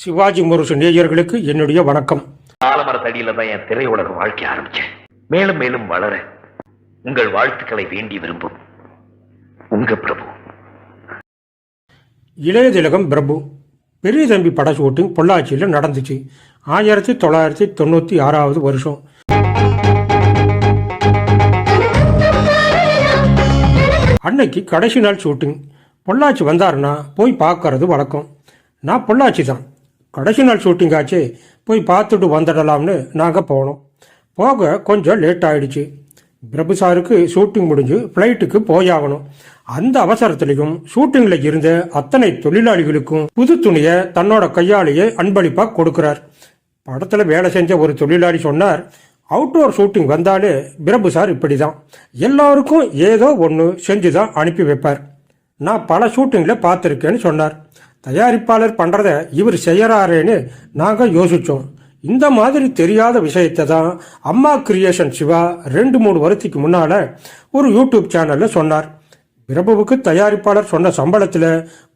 சிவாஜி முரசு நேயர்களுக்கு என்னுடைய வணக்கம். ஆலமரத்தடியில தான் என் திரையுலக வாழ்க்கை ஆரம்பிச்சேன். மேலும் மேலும் வளர உங்கள் வாழ்த்துக்களை வேண்டி விரும்பும் உங்க பிரபு. இளைய திலகம் பிரபு பெரிய தம்பி பட ஷூட்டிங் பொள்ளாச்சியில் நடந்துச்சு. 1996 வருஷம். அன்னைக்கு கடைசி நாள் ஷூட்டிங். பொள்ளாச்சி வந்தாருன்னா போய் பார்க்கறது வழக்கம். நான் பொள்ளாச்சி தான். கடைசி நாள் ஷூட்டிங் ஆச்சு, போய் பார்த்துட்டு வந்துடலாம்னு நாங்கள் போனோம். போக கொஞ்சம் லேட் ஆகிடுச்சு. பிரபு சாருக்கு ஷூட்டிங் முடிஞ்சு ஃப்ளைட்டுக்கு போயாகணும். அந்த அவசரத்திலையும் ஷூட்டிங்கில் இருந்த அத்தனை தொழிலாளிகளுக்கும் புது துணியை தன்னோட கையாலேயே அன்பளிப்பாக கொடுக்கிறார். படத்தில் வேலை செஞ்ச ஒரு தொழிலாளி சொன்னார், அவுட்டோர் ஷூட்டிங் வந்தாலே பிரபு சார் இப்படி தான், எல்லாருக்கும் ஏதோ ஒன்று செஞ்சு தான் அனுப்பி வைப்பார். நான் பல ஷூட்டிங்கில் பார்த்துருக்கேன்னு சொன்னார். தயாரிப்பாளர் பண்ணுறத இவர் செய்யறாரேன்னு நாங்கள் யோசித்தோம். இந்த மாதிரி தெரியாத விஷயத்தை தான் அம்மா கிரியேஷன் சிவா 2-3 வருஷத்துக்கு முன்னால் ஒரு யூடியூப் சேனலில் சொன்னார். பிரபுவுக்கு தயாரிப்பாளர் சொன்ன சம்பளத்தில்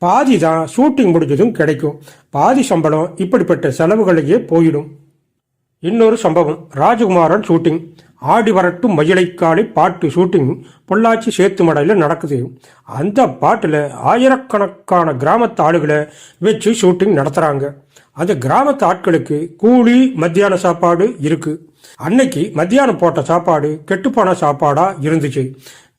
பாதி தான் ஷூட்டிங் முடிஞ்சதும் கிடைக்கும். பாதி சம்பளம் இப்படிப்பட்ட செலவுகளையே போயிடும். இன்னொரு சம்பவம், ராஜகுமாரன் ஷூட்டிங். ஆடி வரட்டும் மயிலைக்காலை பாட்டு ஷூட்டிங் பொள்ளாச்சி சேத்துமடையில் நடக்குது. அந்த பாட்டில் ஆயிரக்கணக்கான கிராமத்து ஆளுகளை வச்சு ஷூட்டிங் நடத்துகிறாங்க. அந்த கிராமத்து ஆட்களுக்கு கூலி, மத்தியான சாப்பாடு இருக்கு. அன்னைக்கு மத்தியானம் போட்ட சாப்பாடு கெட்டுப்போன சாப்பாடா இருந்துச்சு.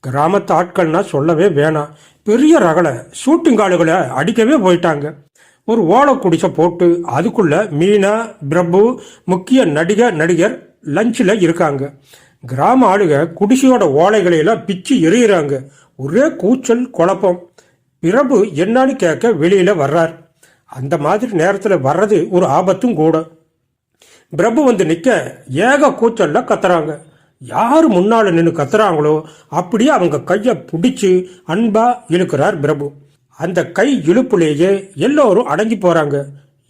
கிராமத்து ஆட்கள்னா சொல்லவே வேணாம், பெரிய ரகலை ஷூட்டிங் ஆளுகளை அடிக்கவே போயிட்டாங்க. ஒரு ஓலை குடிசை போட்டு அதுக்குள்ள மீனா, பிரபு, முக்கிய நடிகர் லஞ்சில் இருக்காங்க. கிராம ஆளுக குடிசையோட ஓலைகளையெல்லாம் பிச்சு எறிகிறாங்க. ஒரே கூச்சல் குழப்பம். பிரபு என்னன்னு கேட்க வெளியில வர்றார். அந்த மாதிரி நேரத்தில் வர்றது ஒரு ஆபத்தும் கூட. பிரபு வந்து நிற்க ஏக கூச்சல்ல கத்துறாங்க. யாரு முன்னால நின்று கத்துறாங்களோ அப்படியே அவங்க கையை பிடிச்சு அன்பா இழுக்கிறார் பிரபு. அந்த கை இழுப்புலேயே எல்லோரும் அடங்கி போறாங்க.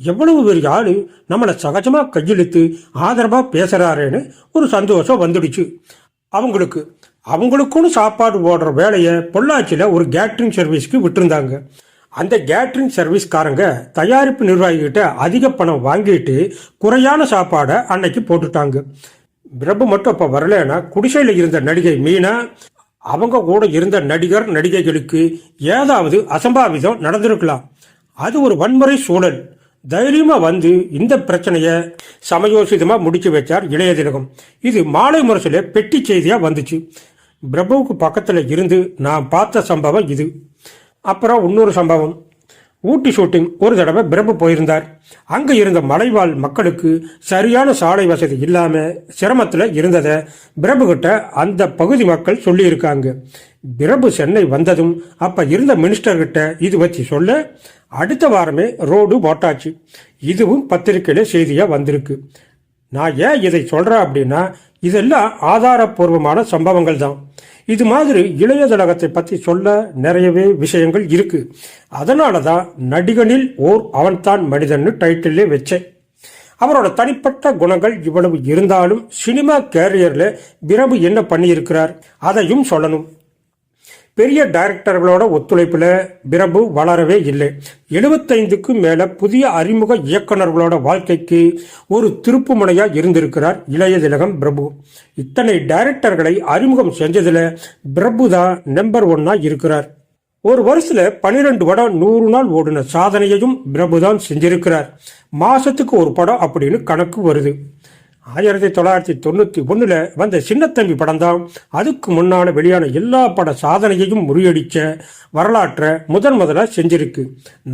எவ்வளவு பெரிய ஆளு நம்மளை சகஜமா கையிழுத்து ஆதரவா பேசுறாருன்னு ஒரு சந்தோஷம் வந்துடுச்சு அவங்களுக்குன்னு சாப்பாடு போடுற வேலையை பொள்ளாச்சியில ஒரு கேட்டரிங் சர்வீஸ்க்கு விட்டுருந்தாங்க. அந்த கேட்டரிங் சர்வீஸ்காரங்க தயாரிப்பு நிர்வாகிகிட்ட அதிக பணம் வாங்கிட்டு குறையான சாப்பாடை அன்னைக்கு போட்டுட்டாங்க. பிரபு மட்டும் அப்ப வரலன்னா குடிசையில் இருந்த நடிகை மீனா, அவங்க கூட இருந்த நடிகைகளுக்கு ஏதாவது அசம்பாவிதம் நடந்திருக்கலாம். அது ஒரு வன்முறை சூழல். தைரியமா வந்து இந்த பிரச்சனைய சமயோசிதமா முடிச்சு வச்சார் இளைய திலகம். இது மாலை முரசில பெட்டி செய்தியா வந்துச்சு. பிரபுவுக்கு பக்கத்துல இருந்து நான் பார்த்த சம்பவம் இது. அப்புறம் இன்னொரு சம்பவம், ஊட்டி ஷூட்டிங் ஒரு தடவை பிரபு போயிருந்தார். அங்க இருந்த மலைவாழ் மக்களுக்கு சரியான சாலை வசதி இல்லாம சிரமத்துல இருந்ததை பிரபு கிட்ட அந்த பகுதி மக்கள் சொல்லி இருக்காங்க. பிரபு சென்னை வந்ததும் அப்ப இருந்த மினிஸ்டர் கிட்ட இது வச்சு சொல்ல அடுத்த வாரமே ரோடு போட்டாச்சு. இதுவும் பத்திரிகையில செய்தியா வந்திருக்கு. நான் ஏன் இதை சொல்றேன் அப்படின்னா, இதெல்லாம் ஆதாரபூர்வமான சம்பவங்கள் தான். இது மாதிரி இளைய திலகத்தை பத்தி சொல்ல நிறையவே விஷயங்கள் இருக்கு. அதனாலதான் நடிகனில் ஓர் அவன்தான் மனிதன் டைட்டிலே வச்சேன். அவரோட தனிப்பட்ட குணங்கள் இவ்வளவு இருந்தாலும் சினிமா கேரியர்ல பிரபு என்ன பண்ணி இருக்கிறார் அதையும் சொல்லணும். பெரிய டைரக்டர்களோட ஒத்துழைப்புல பிரபு வளரவே இல்லை. 75க்கும் மேல புதிய அறிமுக இயக்குநர்களோட வாழ்க்கைக்கு ஒரு திருப்பு முனையா இருந்திருக்கிறார் இளைய திலகம் பிரபு. இத்தனை டைரக்டர்களை அறிமுகம் செஞ்சதுல பிரபு தான் நம்பர் 1 இருக்கிறார். ஒரு வருஷத்துல 12 படம் 100 நாள் ஓடின சாதனையையும் பிரபு தான் செஞ்சிருக்கிறார். மாசத்துக்கு ஒரு படம் அப்படின்னு கணக்கு வருது. 1991 வந்த சின்னத்தம்பி படம் தான் அதுக்கு முன்னால வெளியான எல்லா பட சாதனையையும் முறியடிச்ச வரலாற்றை முதலா செஞ்சிருக்கு.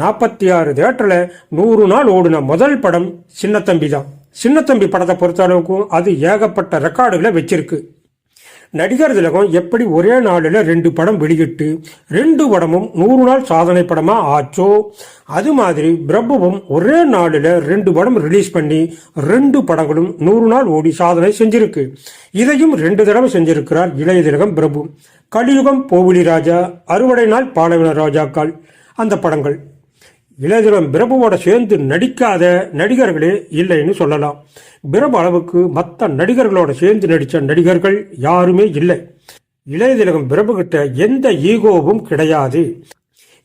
46 தியேட்டர்ல 100 நாள் ஓடின முதல் படம் சின்னத்தம்பி தான். சின்னத்தம்பி படத்தை பொறுத்த அளவுக்கும் அது ஏகப்பட்ட ரெக்கார்டுகளை வச்சிருக்கு. நடிகர் திலகம் எப்படி ஒரே நாளில் 2 படம் வெளியிட்டு 2 படமும் 100 நாள் சாதனை படமா ஆச்சோ, அது மாதிரி பிரபுவும் ஒரே நாளில் 2 படம் ரிலீஸ் பண்ணி 2 படங்களும் 100 நாள் ஓடி சாதனை செஞ்சிருக்கு. இதையும் 2 தடவை செஞ்சிருக்கிறார் இளைய திலகம் பிரபு. கலியுகம், போவிலி ராஜா, அறுவடை நாள், பாலவன ராஜாக்கள் அந்த படங்கள். இளைய திலகம் பிரபுவோட சேர்ந்து நடிக்காத நடிகர்களே இல்லைன்னு சொல்லலாம். பிரபு அளவுக்கு மற்ற நடிகர்களோட சேர்ந்து நடித்த நடிகர்கள் யாருமே இல்லை. இளைய திலகம் பிரபு கிட்ட எந்த ஈகோவும் கிடையாது.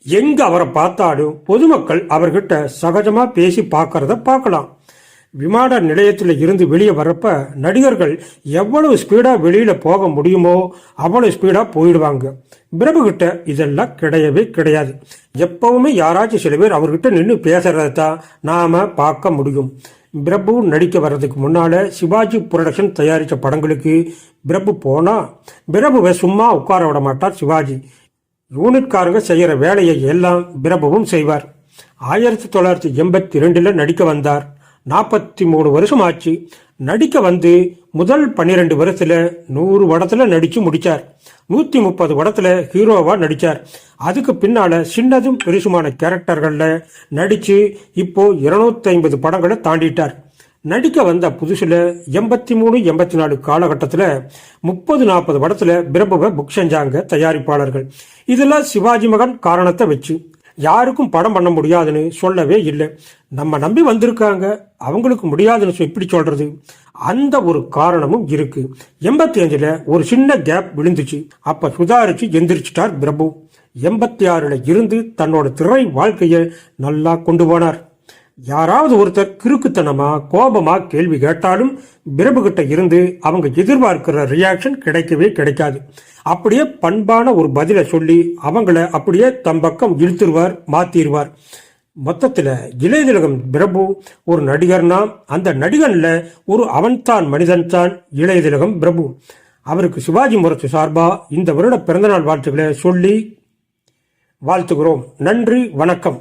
எங்க அவரை பார்த்தாலும் பொதுமக்கள் அவர்கிட்ட சகஜமா பேசி பார்க்கறத பார்க்கலாம். விமான நிலையத்தில் இருந்து வெளியே வரப்ப நடிகர்கள் எவ்வளவு ஸ்பீடா வெளியில போக முடியுமோ அவ்வளவு ஸ்பீடா போயிடுவாங்க. பிரபு கிட்ட இதெல்லாம் கிடையவே கிடையாது. எப்பவுமே யாராச்சும் சில பேர் அவர்கிட்ட நின்று பேசுறத தான் நாம பார்க்க முடியும். பிரபு நடிக்க வர்றதுக்கு முன்னால சிவாஜி புரொடக்ஷன் தயாரித்த படங்களுக்கு பிரபு போனா பிரபுவை சும்மா உட்கார விட மாட்டார் சிவாஜி. யூனிட்காரங்க செய்யற வேலையை எல்லாம் பிரபுவும் செய்வார். 1982 நடிக்க வந்தார். 43 வருஷம் ஆச்சு. நடிக்க வந்து முதல் 12 வருஷத்துல 100 படத்துல நடிச்சு முடிச்சார். 130 படத்துல ஹீரோவா நடிச்சார். அதுக்கு பின்னால சின்னதும் பெருசுமான கேரக்டர்கள்ல நடிச்சு இப்போ 250 படங்களை தாண்டிட்டார். நடிக்க வந்த புதுசுல 83, 84 காலகட்டத்துல 30-40 படத்துல பிரபுவை புக் செஞ்சாங்க தயாரிப்பாளர்கள். இதெல்லாம் சிவாஜி மகன் காரணத்தை வச்சு. யாருக்கும் படம் பண்ண முடியாதுன்னு சொல்லவே இல்லை. நம்ம நம்பி வந்திருக்காங்க, அவங்களுக்கு முடியாதுன்னு எப்படி சொல்றது? அந்த ஒரு காரணமும் இருக்கு. 85ல ஒரு சின்ன கேப் விழுந்துச்சு. அப்ப சுதாரிச்சு எந்திரிச்சிட்டார் பிரபு. 86ல இருந்து தன்னோட திரை வாழ்க்கையை நல்லா கொண்டு போனார். யாராவது ஒருத்தர் கிறுக்குத்தனமா கோபமா கேள்வி கேட்டாலும் பிரபு கிட்ட இருந்து அவங்க எதிர்பார்க்கிற ரியாக்ஷன் கிடைக்கவே கிடைக்காது. அப்படியே பண்பான ஒரு பதிலை சொல்லி அவங்கள அப்படியே தம் பக்கம் இழுத்துருவார், மாத்திருவார். மொத்தத்துல இளைய திலகம் பிரபு ஒரு நடிகர்னா அந்த நடிகன்ல ஒரு அவன்தான் மனிதன் தான் இளைய திலகம் பிரபு. அவருக்கு சிவாஜி முரசு சார்பா இந்த வருட பிறந்தநாள் வாழ்த்துக்களை சொல்லி வாழ்த்துகிறோம். நன்றி, வணக்கம்.